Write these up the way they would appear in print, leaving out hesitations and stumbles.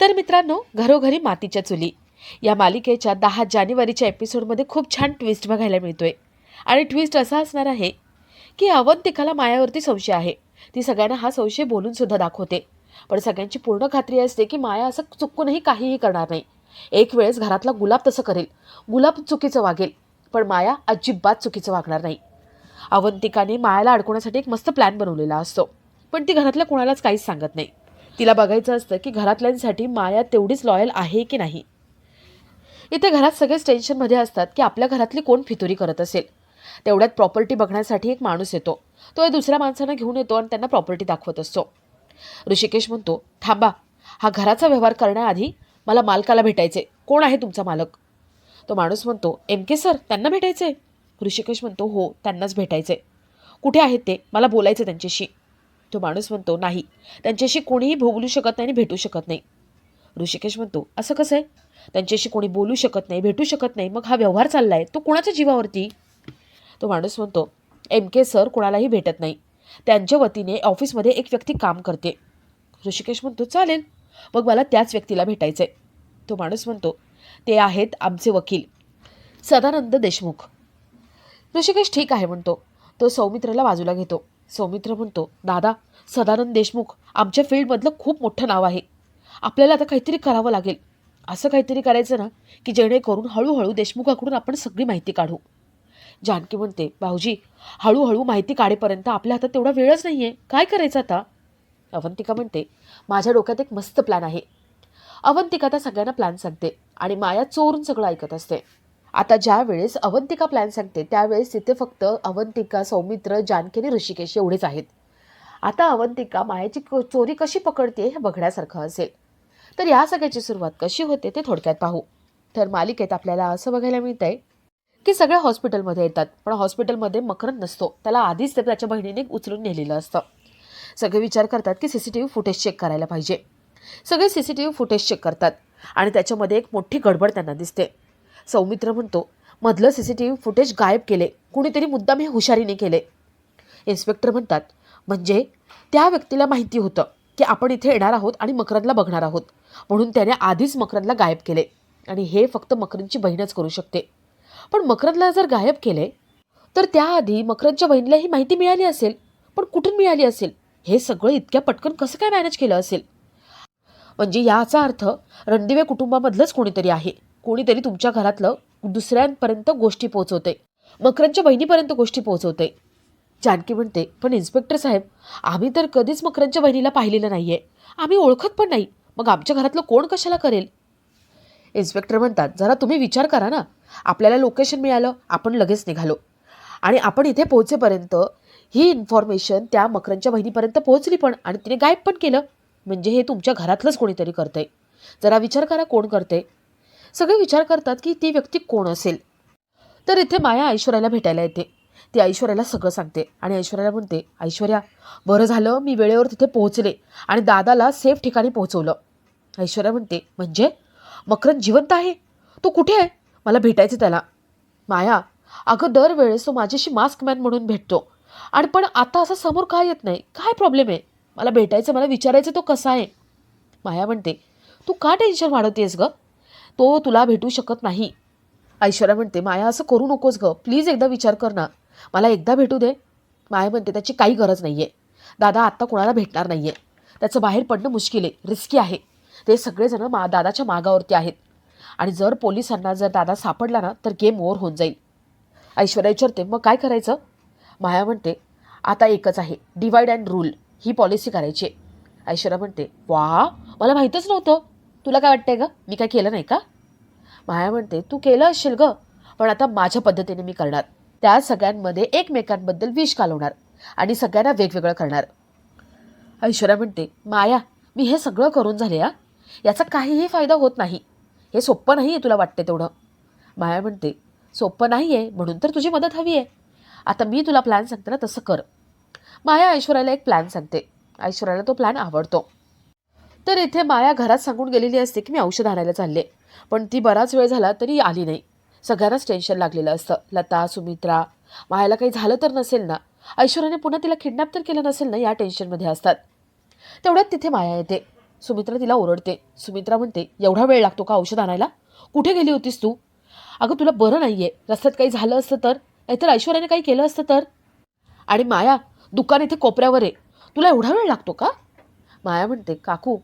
तर मित्रांनो, घरोघरी मातीच्या चुली या मालिकेच्या 10 जानेवारीच्या एपिसोडमध्ये खूप छान ट्विस्ट बघायला मिळतोय. आणि ट्विस्ट असा असणार आहे की अवंतिकाला मायावरती संशय आहे. ती सगळ्यांना हा संशय बोलून सुद्धा दाखवते, पण सगळ्यांची पूर्ण खात्री असते की माया असं चुकूनही काहीही करणार नाही. एक वेळेस घरातला गुलाब तसं करेल, गुलाब चुकीचं वागेल, पण माया अजिबात चुकीचं वागणार नाही. अवंतिकाने मायाला अडकवण्यासाठी एक मस्त प्लॅन बनवलेला असतो, पण ती घरातल्या कुणालाच काहीच सांगत नाही. तिला बघायचं असतं की घरातल्यांसाठी माया तेवढीच लॉयल आहे की नाही. इथे घरात सगळेच टेन्शनमध्ये असतात की आपल्या घरातली कोण फितुरी करत असेल. तेवढ्यात प्रॉपर्टी बघण्यासाठी एक माणूस येतो. तो या दुसऱ्या माणसांना घेऊन येतो आणि त्यांना प्रॉपर्टी दाखवत असतो. ऋषिकेश म्हणतो, थांबा, हा घराचा व्यवहार करण्याआधी मला मालकाला भेटायचे. कोण आहे तुमचा मालक? तो माणूस म्हणतो, MK सर, त्यांना भेटायचे. ऋषिकेश म्हणतो, हो, त्यांनाच भेटायचे. कुठे आहेत ते? मला बोलायचं त्यांच्याशी. तो माणूस म्हणतो, नाही, त्यांच्याशी कोणीही बोलू शकत नाही आणि भेटू शकत नाही. ऋषिकेश म्हणतो, असं कसं आहे? त्यांच्याशी कोणी बोलू शकत नाही, भेटू शकत नाही, मग हा व्यवहार चाललाय तो कोणाच्या जीवावरती? तो माणूस म्हणतो, MK सर कोणालाही भेटत नाही. त्यांच्या वतीने ऑफिसमध्ये एक व्यक्ती काम करते. ऋषिकेश म्हणतो, चालेल, मग मला त्याच व्यक्तीला भेटायचंय. तो माणूस म्हणतो, ते आहेत आमचे वकील सदानंद देशमुख. ऋषिकेश ठीक आहे म्हणतो. तो सौमित्रला बाजूला घेतो. सौमित्र म्हणतो, दादा, सदानंद देशमुख आमच्या फील्डमधलं खूप मोठं नाव आहे. आपल्याला आता काहीतरी करावं लागेल. असं काहीतरी करायचं ना की जेणेकरून हळूहळू देशमुखाकडून आपण सगळी माहिती काढू. जानकी म्हणते, भाऊजी, हळूहळू माहिती काढेपर्यंत आपल्या हातात तेवढा वेळच नाही आहे. काय करायचं आता? अवंतिका म्हणते, माझ्या डोक्यात एक मस्त प्लॅन आहे. अवंतिका आता सगळ्यांना प्लॅन सांगते आणि माया चोरून सगळं ऐकत असते. आता ज्या वेळेस अवंतिका प्लॅन सांगते त्यावेळेस तिथे फक्त अवंतिका, सौमित्र, जानकी आणि ऋषिकेश एवढेच आहेत. आता अवंतिका मायाची चोरी कशी पकडते हे बघण्यासारखं असेल. तर या सगळ्याची सुरुवात कशी होते ते थोडक्यात पाहू. तर मालिकेत आपल्याला असं बघायला मिळतंय की सगळ्या हॉस्पिटलमध्ये येतात, पण हॉस्पिटलमध्ये मकरंद नसतो. त्याला आधीच त्याच्या बहिणीने उचलून नेलेलं असतं. सगळे विचार करतात की CCTV फुटेज चेक करायला पाहिजे. सगळे CCTV फुटेज चेक करतात आणि त्याच्यामध्ये एक मोठी गडबड त्यांना दिसते. सौमित्र म्हणतो, मधलं CCTV फुटेज गायब केले, कुणीतरी मुद्दाम हे हुशारीने केले. इन्स्पेक्टर म्हणतात, म्हणजे त्या व्यक्तीला माहिती होतं की आपण इथे येणार आहोत आणि मकरंदला बघणार आहोत, म्हणून त्याने आधीच मकरंदला गायब केले आणि हे फक्त मकरंदची बहीणच करू शकते. पण मकरंदला जर गायब केले तर त्याआधी मकरंदच्या बहिणीला ही माहिती मिळाली असेल, पण कुठून मिळाली असेल? हे सगळं इतक्या पटकन कसं काय मॅनेज केलं असेल? म्हणजे याचा अर्थ रणदिवे कुटुंबामधलंच कोणीतरी आहे. कोणीतरी तुमच्या घरातलं दुसऱ्यांपर्यंत गोष्टी पोहोचवते, मकरंदच्या बहिणीपर्यंत गोष्टी पोहोचवते. जानकी म्हणते, पण इन्स्पेक्टर साहेब, आम्ही तर कधीच मकरंदच्या बहिणीला पाहिलेलं नाहीये, आम्ही ओळखत पण नाही, मग आमच्या घरातलं कोण कशाला करेल? इन्स्पेक्टर म्हणतात, जरा तुम्ही विचार करा ना. आपल्याला लोकेशन मिळालं, आपण लगेच निघालो आणि आपण इथे पोहोचेपर्यंत ही इन्फॉर्मेशन त्या मकरंदच्या बहिणीपर्यंत पोहोचली पण, आणि तिने गायब पण केलं. म्हणजे हे तुमच्या घरातलंच कोणीतरी करतंय. जरा विचार करा कोण करते. सगळे विचार करतात की ती व्यक्ती कोण असेल. तर इथे माया ऐश्वर्याला भेटायला येते. ती ऐश्वर्याला सगळं सांगते आणि ऐश्वर्याला म्हणते, ऐश्वर्या, बरं झालं मी वेळेवर तिथे पोहोचले आणि दादाला सेफ ठिकाणी पोहोचवलं. ऐश्वर्या म्हणते, म्हणजे मकरंद जिवंत आहे? तो कुठे आहे? मला भेटायचं त्याला. माया, अगं दरवेळेस तो माझ्याशी मास्क मॅन म्हणून भेटतो, आणि पण आता असं समोर का येत नाही? काय प्रॉब्लेम आहे? मला भेटायचं, मला विचारायचं तो कसा आहे. माया म्हणते, तू का टेन्शन वाढवतेस गं? तो तुला भेटू शकत नाही. ऐश्वर्या म्हणते, माया असं करू नकोस गं, प्लीज एकदा विचार कर ना, मला एकदा भेटू दे. माया म्हणते, त्याची काही गरज नाही आहे. दादा आत्ता कोणाला भेटणार नाही आहे. त्याचं बाहेर पडणं मुश्किल आहे, रिस्की आहे. ते सगळेजण दादाच्या मागावरती आहेत आणि जर पोलिसांना जर दादा सापडला ना तर गेम ओव्हर होऊन जाईल. ऐश्वर्या विचारते, मग काय करायचं? माया म्हणते, आता एकच आहे, divide and rule he policy करायची. ऐश्वर्या म्हणते, वा, मला माहीतच नव्हतं. तुला काय वाटतंय गं, मी काय केलं नाही का? माया म्हणते, तू केलं असेल गं, पण आता माझ्या पद्धतीने मी करणार. त्या सगळ्यांमध्ये एकमेकांबद्दल विष घालवणार आणि सगळ्यांना वेगवेगळं करणार. ऐश्वर्या म्हणते, माया, मी हे सगळं करून झाले याचा काहीही फायदा होत नाही. हे सोप्पं नाही आहे तुला वाटते तेवढं. माया म्हणते, सोप्पं नाही आहे म्हणून तर तुझी मदत हवी आहे. आता मी तुला प्लॅन सांगते ना तसं कर. माया ऐश्वर्याला एक प्लॅन सांगते. ऐश्वर्याला तो प्लॅन आवडतो. तर इथे माया घरात सांगून गेलेली असते की मी औषध आणायला चालले, पण ती बराच वेळ झाला तरी आली नाही. सगळ्यांनाच टेन्शन लागलेलं असतं. लता, सुमित्रा, मायाला काही झालं तर नसेल ना, ऐश्वर्याने पुन्हा तिला किडनॅप तर केलं नसेल ना, या टेन्शनमध्ये असतात. तेवढ्यात तिथे माया येते. सुमित्रा तिला ओरडते. सुमित्रा म्हणते, एवढा वेळ लागतो का औषध आणायला? कुठे गेली होतीस तू? अगं तुला बरं नाहीये, रस्त्यात काही झालं असतं तर, नाहीतर ऐश्वर्याने काही केलं असतं तर. आणि माया, दुकान इथे कोपऱ्यावर आहे, तुला एवढा वेळ लागतो का? माया म्हणते, काकू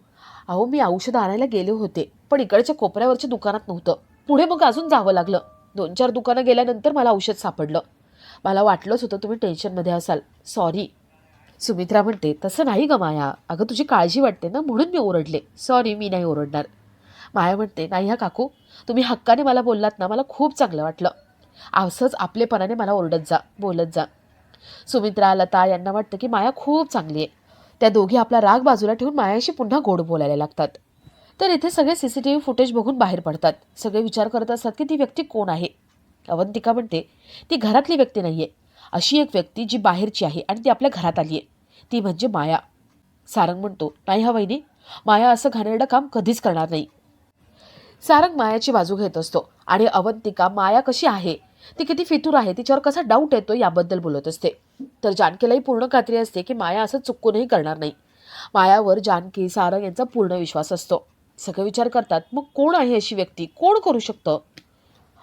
अहो मी औषधं आणायला गेले होते, पण इकडच्या कोपऱ्यावरच्या दुकानात नव्हतं. पुढे मग अजून जावं लागलं. 2-4 दुकानं गेल्यानंतर मला औषध सापडलं. मला वाटलंच होतं तुम्ही टेन्शनमध्ये असाल, सॉरी. सुमित्रा म्हणते, तसं नाही ग माया, अगं तुझी काळजी वाटते ना म्हणून मी ओरडले. सॉरी, मी नाही ओरडणार. माया म्हणते, नाही हा काकू, तुम्ही हक्काने मला बोललात ना, मला खूप चांगलं वाटलं. असंच आपलेपणाने मला ओरडत जा, बोलत जा. सुमित्रा, लता यांना वाटतं की माया खूप चांगली आहे. त्या दोघी आपला राग बाजूला ठेवून मायाशी पुन्हा गोड बोलायला लागतात. तर इथे सगळे CCTV फुटेज बघून बाहेर पडतात. सगळे विचार करत असतात की ती व्यक्ती कोण आहे. अवंतिका म्हणते, ती घरातली व्यक्ती नाहीये, अशी एक व्यक्ती जी बाहेरची आहे आणि ती आपल्या घरात आली आहे, ती म्हणजे माया. सारंग म्हणतो, नाही हा वहिनी, माया असं घाणेरडं काम कधीच करणार नाही. सारंग मायाची बाजू घेत असतो आणि अवंतिका माया कशी आहे, ती किती फितूर आहे, तिच्यावर कसा डाऊट येतो याबद्दल बोलत असते. तर जानकीलाही पूर्ण खात्री असते की माया असं चुकूनही करणार नाही. मायावर जानकी, सारंग यांचा पूर्ण विश्वास असतो. सगळे विचार करतात, मग कोण आहे अशी व्यक्ती, कोण करू शकतं?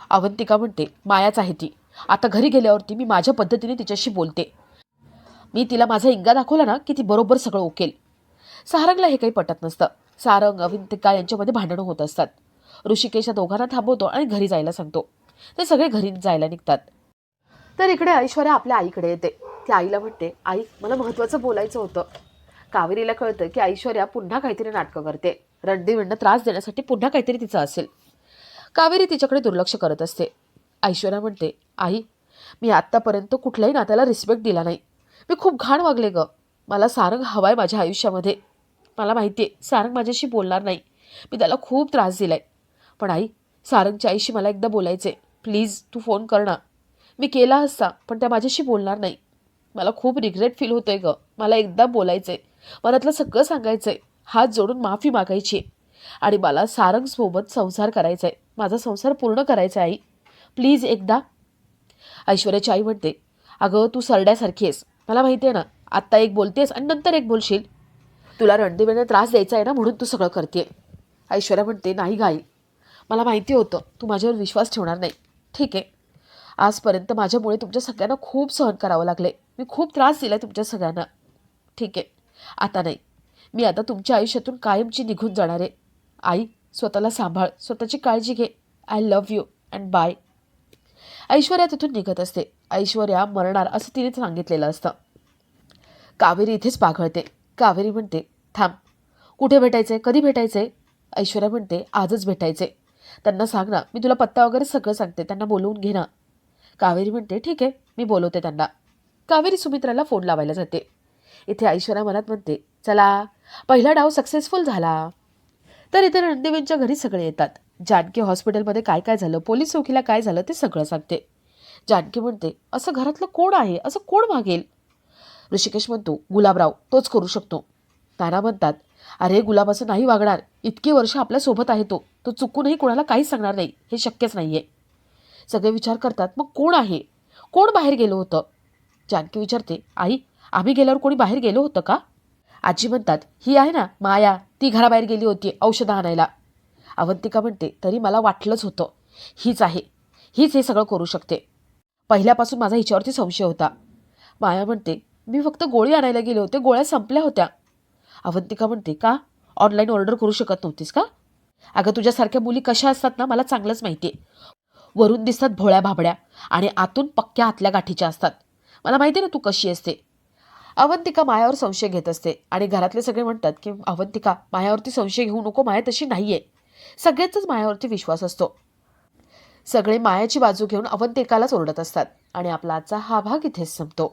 अवंतिका म्हणते, मायाच आहे ती. आता घरी गेल्यावरती मी माझ्या पद्धतीने तिच्याशी बोलते. मी तिला माझा इंगा दाखवला ना की ती बरोबर सगळं ओकेल. सारंगला हे काही पटत नसतं. सारंग, अवंतिका यांच्यामध्ये भांडणं होत असतात. ऋषिकेश या दोघांना थांबवतो आणि घरी जायला सांगतो. ते सगळे घरी जायला निघतात. तर इकडे ऐश्वर्या आपल्या आईकडे येते. ती आईला म्हणते, आई मला महत्त्वाचं बोलायचं होतं. कावेरीला कळतं की ऐश्वर्या पुन्हा काहीतरी नाटकं करते. रणदीवनं त्रास देण्यासाठी पुन्हा काहीतरी तिचं असेल. कावेरी तिच्याकडे दुर्लक्ष करत असते. ऐश्वर्या म्हणते, आई मी आत्तापर्यंत कुठल्याही नात्याला रिस्पेक्ट दिला नाही. मी खूप घाण वागले ग. मला सारंग हवाय माझ्या आयुष्यामध्ये. मला माहिती आहे सारंग माझ्याशी बोलणार नाही. मी त्याला खूप त्रास दिलाय. पण आई, सारंगच्या आईशी मला एकदा बोलायचे. प्लीज तू फोन कर ना. मी केला असता, पण त्या माझ्याशी बोलणार नाही. मला खूप रिग्रेट फील होतोय ग. मला एकदा बोलायचंय, मनातलं सगळं सांगायचंय, हात जोडून माफी मागायची आणि मला सारंगसोबत संसार करायचा आहे. माझा संसार पूर्ण करायचा आहे आई, प्लीज एकदा. ऐश्वर्याची आई म्हणते, अगं तू सरड्यासारखी आहेस. मला माहिती आहे ना, आत्ता एक बोलतेस आणि नंतर एक बोलशील. तुला रणदेवेने त्रास द्यायचा आहे ना म्हणून तू सगळं करते. ऐश्वर्या म्हणते, नाही ग आई, मला माहिती होतं तू माझ्यावर विश्वास ठेवणार नाही. ठीक आहे, आजपर्यंत माझ्यामुळे तुमच्या सगळ्यांना खूप सहन करावं लागले. मी खूप त्रास दिला तुमच्या सगळ्यांना. ठीक आहे, आता नाही. मी आता तुमच्या आयुष्यातून कायमची निघून जाणार आहे. आई, स्वतःला सांभाळ, स्वतःची काळजी घे. I love you and bye. Aishwarya तिथून निघत असते. ऐश्वर्या मरणार असं तिने सांगितलेलं असतं. कावेरी इथेच पाघळते. कावेरी म्हणते, थांब, कुठे भेटायचंय, कधी भेटायचंय? ऐश्वर्या म्हणते, आजच भेटायचे. त्यांना सांग ना, मी तुला पत्ता वगैरे सगळं सांगते, त्यांना बोलवून घे ना. कावेरी म्हणते, ठीक आहे, मी बोलवते त्यांना. कावेरी सुमित्राला फोन लावायला जाते. इथे ऐश्वर्या मनात म्हणते, चला पहिला डाव सक्सेसफुल झाला. तर इथे रणदेवेंच्या घरी सगळे येतात. जानकी हॉस्पिटलमध्ये काय काय झालं, पोलीस चौकीला काय झालं ते सगळं सांगते. जानकी म्हणते, असं घरातलं कोण आहे, असं कोण मागेल? ऋषिकेश म्हणतो, गुलाबराव, तोच करू शकतो. नाना म्हणतात, अरे गुलाब असं नाही वागणार. इतकी वर्ष आपल्यासोबत आहे तो. तो चुकूनही कोणाला काहीच सांगणार नाही. हे शक्यच नाहीये. सगळे विचार करतात, मग कोण आहे, कोण बाहेर गेलो होतं? जानकी विचारते, आई आम्ही गेल्यावर कोणी बाहेर गेलो होतं का? आजी म्हणतात, ही आहे ना माया, ती घराबाहेर गेली होती औषधं आणायला. अवंतिका म्हणते, तरी मला वाटलंच होतं, हीच आहे, हीच हे सगळं करू शकते. पहिल्यापासून माझा हिच्यावरती संशय होता. माया म्हणते, मी फक्त गोळी आणायला गेले होते, गोळ्या संपल्या होत्या. अवंतिका म्हणते, का ऑनलाईन ऑर्डर करू शकत नव्हतीस का? अगं तुझ्यासारख्या मुली कशा असतात ना मला चांगलंच माहिती आहे. वरून दिसतात भोळ्या भाबड्या आणि आतून पक्क्या आतल्या गाठीच्या असतात. मला माहिती आहे ना तू कशी असते. अवंतिका मायावर संशय घेत असते आणि घरातले सगळे म्हणतात की अवंतिका मायावरती संशय घेऊ नको, माया तशी नाहीये. सगळ्यांचाच मायावरती विश्वास असतो. सगळे मायाची बाजू घेऊन अवंतिकालाच ओरडत असतात आणि आपला आजचा हा भाग इथेच संपतो.